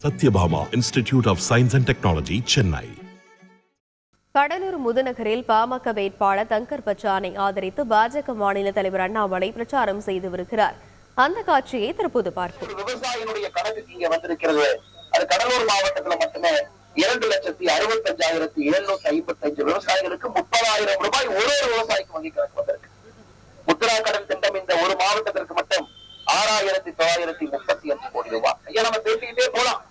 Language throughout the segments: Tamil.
Satyabhama institute of science and technology, Chennai. Cuddalore முதுநகரில் பாமக வேட்பாளர் தங்கர் பச்சானை ஆதரித்து பாஜக மாநில தலைவர் அண்ணாமலை பிரச்சாரம் செய்து வருகிறார். அந்த காட்சியை தற்போது பார்ப்போம். விவசாயிகளுடைய கணக்கு இங்க வந்திருக்கிறது. அது கடலூர் மாவட்டத்தில் மட்டுமே 2,65,755 விவசாயிகளுக்கு 30,000 ரூபாய் ஒரு விவசாயிக்கு வங்கி கணக்கு வந்திருக்கு. முத்ரா கடன் திட்டம் இந்த ஒரு மாவட்டத்திற்கு மட்டும் 6,935 கோடி ரூபாய். ஐயா, நம்ம பேசிக்கிட்டே போலாம்.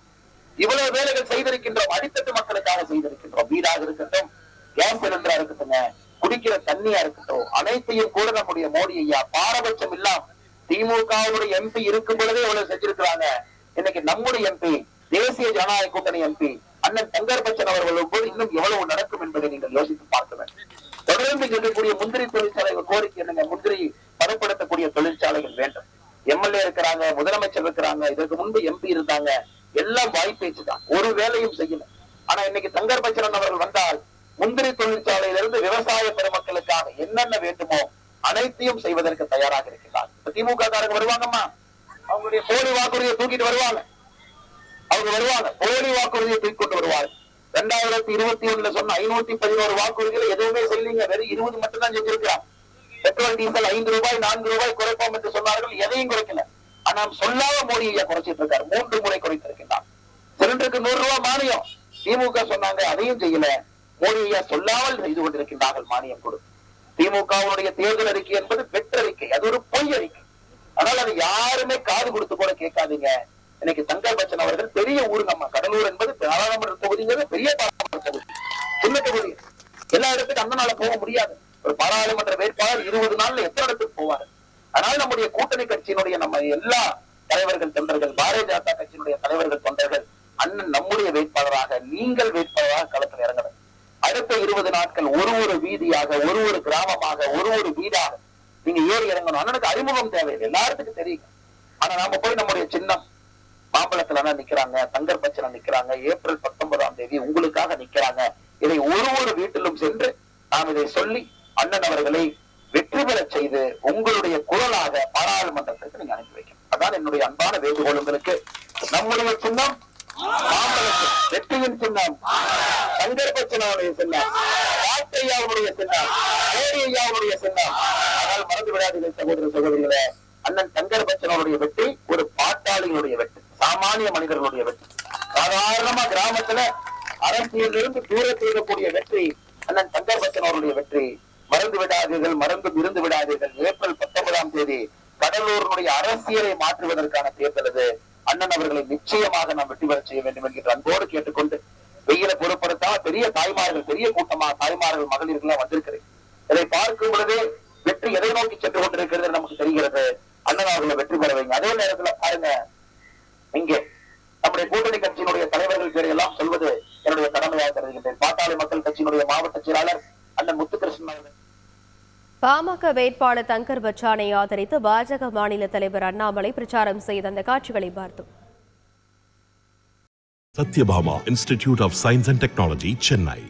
இவ்வளவு வேலைகள் செய்திருக்கின்றோம். அடித்தட்டு மக்களுக்காக செய்திருக்கின்றோம். வீடாக இருக்கட்டும், கேஸ் சிலிண்டரா இருக்கட்டும், குடிக்கிற தண்ணியா இருக்கட்டும், அனைத்தையும் கூட நம்முடைய மோடி ஐயா பாரபட்சம் இல்லாம திமுகவுடைய எம்பி இருக்கும் பொழுதே இவ்வளவு செஞ்சிருக்கிறாங்க. இன்னைக்கு நம்முடைய எம்பி, தேசிய ஜனநாயக கூட்டணி எம்பி அண்ணன் தங்கர் பச்சன் அவர்கள் போது இன்னும் எவ்வளவு நடக்கும் என்பதை நீங்கள் யோசித்து பார்க்க வேண்டும். தொடர்ந்து இருக்கக்கூடிய முந்திரி தொழிற்சாலை கோரிக்கை என்னங்க, முந்திரி பதப்படுத்தக்கூடிய தொழிற்சாலைகள் வேண்டும். எம்எல்ஏ இருக்கிறாங்க, முதலமைச்சர் இருக்கிறாங்க, இதற்கு முன்பு எம்பி இருந்தாங்க. எல்லாம் வாய்ப்பேச்சு தான், ஒரு வேலையும் செய்யல. ஆனா இன்னைக்கு தங்கர் பச்சன் அவர்கள் வந்தால் முந்திரி தொழிற்சாலையிலிருந்து விவசாய பெருமக்களுக்காக என்னென்ன வேண்டுமோ அனைத்தையும் செய்வதற்கு தயாராக இருக்கிறார். திமுக காரங்க வருவாங்கம்மா, அவங்களுடைய போலி வாக்குறுதியை தூக்கிட்டு வருவாங்க. அவங்க வருவாங்க, போலி வாக்குறுதியை தூக்கி கொண்டு வருவாங்க. 2021 சொன்ன 511 வாக்குறுதிகளை எதுவுமே செய்யலீங்க. வெறும் 20 மட்டும் தான் செஞ்சிருக்கிறாங்க. பெட்ரோல் டீசல் 5 ரூபாய் 4 ரூபாய் குறைப்போம் என்று சொன்னார்கள், எதையும் குறைக்கல. ஆனா சொல்லாத மோடி ஐயா குறைச்சிட்டு இருக்காரு. 3 முறை குறைத்திருக்கிறார். சிலிண்டருக்கு 100 ரூபாய் மானியம் திமுக சொன்னாங்க, அதையும் செய்யல. மோடி ஐயா சொல்லாமல் செய்து கொண்டிருக்கின்றார்கள் மானியம் கொடு. திமுகவுடைய தேர்தல் அறிக்கை என்பது வெற்றறிக்கை, அது ஒரு பொய் அறிக்கை. ஆனால் அது யாருமே காது கொடுத்து கூட கேட்காதீங்க. இன்னைக்கு தங்கர் பச்சன் அவர்கள் பெரிய ஊருங்கம்மா. கடலூர் என்பது பாராளுமன்ற தொகுதிங்கிறது பெரிய பாராளுமன்ற தொகுதி, சின்ன தொகுதி. எல்லா இடத்துக்கும் அந்த நாள போக முடியாது. ஒரு பாராளுமன்ற வேட்பாளர் 20 நாள்ல எத்தனை இடத்துக்கு போவாரு? அதனால நம்முடைய கூட்டணி கட்சியினுடைய நம்ம எல்லா தலைவர்கள் தொண்டர்கள், பாரதிய ஜனதா கட்சியினுடைய தலைவர்கள் தொண்டர்கள் அண்ணன் நம்முடைய வேட்பாளராக, நீங்கள் வேட்பாளராக களத்தில் இறங்கணும். அடுத்த 20 நாட்கள் ஒரு வீதியாக, ஒரு கிராமமாக, ஒரு வீடாக நீங்க ஏறி இறங்கணும். அண்ணனுக்கு அறிமுகம் தேவையில்லை, எல்லாத்துக்கும் தெரியும். ஆனா நாம போய் நம்முடைய சின்னம் மாம்பழத்துல நிக்கிறாங்க, தங்கர் பச்சனை நிக்கிறாங்க, ஏப்ரல் 19ஆம் தேதி உங்களுக்காக நிக்கிறாங்க. இதை ஒரு வீட்டிலும் சென்று நாம் இதை சொல்லி அண்ணன் அவர்களை வெற்றி பெற செய்து உங்களுடைய குரலாக பாராளுமன்றத்திற்கு நீங்க அனுப்பி வைக்கணும். அதான் என்னுடைய அன்பான வேண்டுகோள் உங்களுக்கு. நம்முடைய சின்னம் மாம்பழத்தில், வெற்றியின் சின்னம் தங்கர் பச்சனுடைய சின்னம், வாக்கையாவுடைய சின்னம், மோடி ஐயாவுடைய சின்னம். ஆனால் மறந்து விடாதீர்கள் சகோதர சகோதரிகளே, அண்ணன் தங்கர் பச்சனுடைய வெற்றி ஒரு பாட்டாளிகளுடைய வெற்றி, சாமானிய மனிதர்களுடைய வெற்றி. சாதாரணமா கிராமத்துல அரசியலிருந்து தூரத்தில் இருக்கக்கூடிய வெற்றி அண்ணன் தங்கர் பச்சன் அவருடைய வெற்றி. மறந்து விடாதீர்கள், மறந்து இருந்து விடாதீர்கள். ஏப்ரல் 19ஆம் தேதி கடலூருடைய அரசியலை மாற்றுவதற்கான தேர்தல் அது. அண்ணன் அவர்களை நிச்சயமாக நாம் வெற்றி பெற செய்ய வேண்டும் என்கிற அன்போடு கேட்டுக்கொண்டு, வெயிலை பொருட்படுத்தாம பெரிய தாய்மார்கள், பெரிய கூட்டமா தாய்மார்கள், மகளிர்கள் வந்திருக்கிறேன். இதை பார்க்கும் பொழுதே வெற்றி எதை நோக்கி சென்று கொண்டிருக்கிறது நமக்கு தெரிகிறது. அண்ணன் அவர்களை வெற்றி பெற வைங்க. அதே நேரத்துல பாருங்க, இங்கே நம்முடைய கூட்டணி கட்சியினுடைய தலைவர்கள் பேரையெல்லாம் சொல்வது என்னுடைய கடமையாக கருதுகின்றேன். பாட்டாளி மக்கள் கட்சியினுடைய மாவட்ட செயலாளர் அண்ணன் முத்துகிருஷ்ணன் அவர்கள் பாமக வேட்பாளர் தங்கர் பச்சானை ஆதரித்து பாஜக மாநில தலைவர் அண்ணாமலை பிரச்சாரம் செய்த அந்த காட்சிகளை பார்த்தோம். Sathyabama institute of science and technology, Chennai.